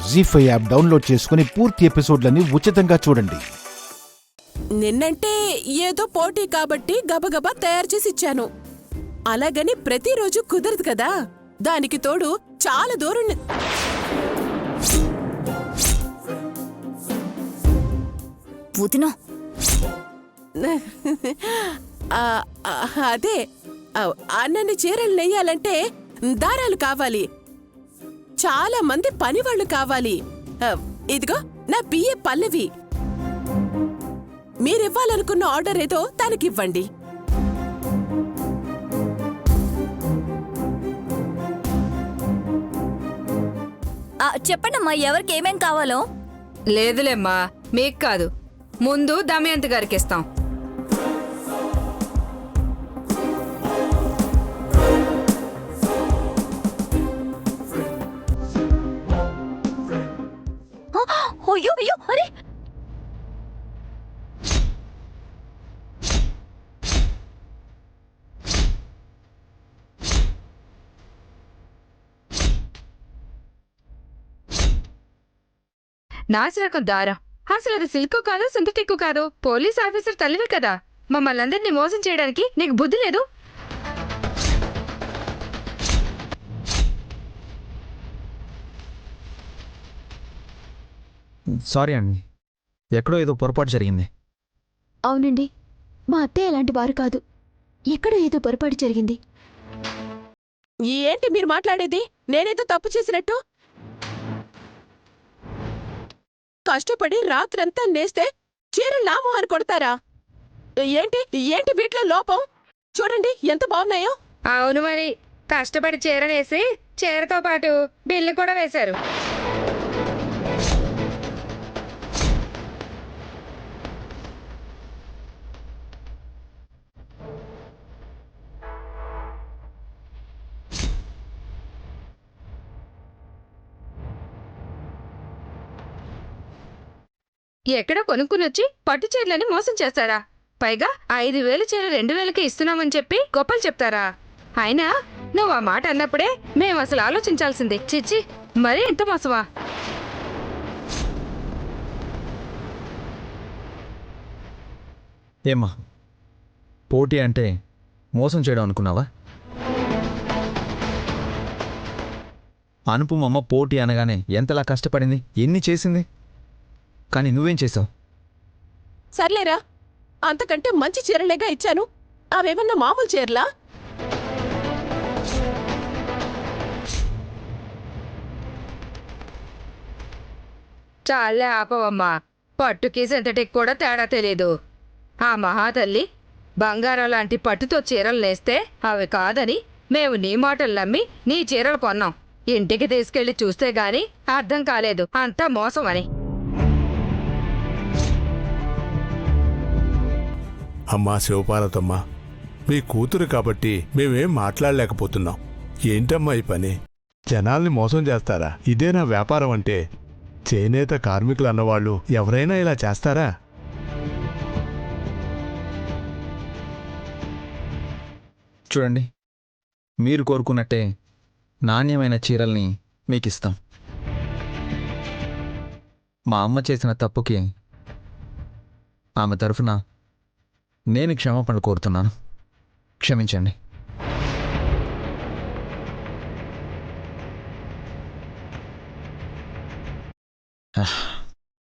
జీ5 app download చేసుకుని పూర్తి ఎపిసోడ్లని ఉచితంగా చూడండి. నిన్నంటే ఏదో పోటీ కాబట్టి గబగబా తయారు చేసి ఇచ్చాను. అలాగని ప్రతిరోజు కుదరదు కదా. దానికి తోడు చాలా దూరం అదే అన్నన్ని చీరలు నెయ్యాలంటే దారాలు కావాలి, చాలా మంది పనివాళ్లు కావాలి. ఇదిగో నా బిఏ పల్లవి, మీరివ్వాలనుకున్న ఆర్డర్ ఏదో తనకివ్వండి. చెప్పండమ్మా, ఎవరికి ఏమేం కావాలో. లేదులేమ్మా, మీకు కాదు, ముందు దమయంతి గారికి ఇస్తాం. అయ్యో అయ్యో, అరే నాసిరకం దారం, అసలు అది సిల్క్ కాదు, సింథటిక్ కాదు. పోలీస్ ఆఫీసర్ తల్లివి కదా, మమ్మల్ని అందరినీ మోసం చేయడానికి నీకు బుద్ధి లేదు? సారీ అండి, ఎక్కడో ఏదో పొరపాటు జరిగింది. అవునండి, మా అత్తయ్య అలాంటి వారు కాదు, ఎక్కడో ఏదో పొరపాటు జరిగింది. ఏంటి మీరు మాట్లాడేది? నేనేదో తప్పు చేసినట్టు? కష్టపడి రాత్రంతా నేస్తే చీరలు నా మొహాన్ని కొడతారా? ఏంటి ఏంటి వీటిలో లోపం? చూడండి ఎంత బాగున్నాయో. అవును మరి, కష్టపడి చీరనేసి చీరతో పాటు బిల్లు కూడా వేశారు. ఎక్కడో కొనుక్కునొచ్చి పట్టు చీరలని మోసం చేస్తారా? పైగా 5,000 చీర 2,000కి ఇస్తున్నామని చెప్పి గొప్పలు చెప్తారా? అయినా నువ్వు ఆ మాట అన్నప్పుడే మేము అసలు ఆలోచించాల్సిందే. చిచ్చి, మరీ ఎంత మోసమా? ఏమ్మా, పోటీ అంటే మోసం చేయడం అనుకున్నావా? అనుపమమ్మ పోటీ అనగానే ఎంతలా కష్టపడింది, ఎన్ని చేసింది. కానీ నువ్వేం చేసావు? సర్లేరా, అంతకంటే మంచి చీరలేగా ఇచ్చాను. అవేమన్నా మామూలు చీరలా? చాలే ఆపవమ్మా, పట్టుకి సింథటిక్ కూడా తేడా తెలీదు. ఆ మహాతల్లి బంగారం లాంటి పట్టుతో చీరలు నేస్తే అవి కాదని మేము నీ మాటలు నమ్మి నీ చీరలు కొన్నాం. ఇంటికి తీసుకెళ్లి చూస్తే గాని అర్థం కాలేదు అంతా మోసం అని. అమ్మా శివపార్వతమ్మ, మీ కూతురు కాబట్టి మేమేం మాట్లాడలేకపోతున్నాం. ఏంటమ్మా ఈ పని? జనాల్ని మోసం చేస్తారా? ఇదేనా వ్యాపారం అంటే? చేనేత కార్మికులు అన్నవాళ్ళు ఎవరైనా ఇలా చేస్తారా? చూడండి, మీరు కోరుకున్నట్టే నాణ్యమైన చీరల్ని మీకిస్తాం. మా అమ్మ చేసిన తప్పుకి ఆమె తరఫున నేను క్షమాపణ కోరుతున్నాను. క్షమించండి.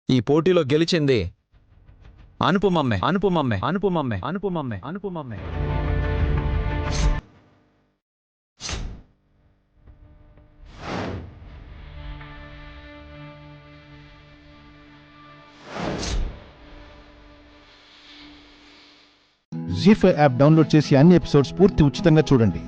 ఈ పోటీలో గెలిచింది అనుపమమ్మే, అనుపమమ్మే, అనుపమమ్మే, అనుపమమ్మే, అనుపమమ్మే. జీ5 యాప్ డౌన్లోడ్ చేసి అన్ని ఎపిసోడ్స్ పూర్తి ఉచితంగా చూడండి.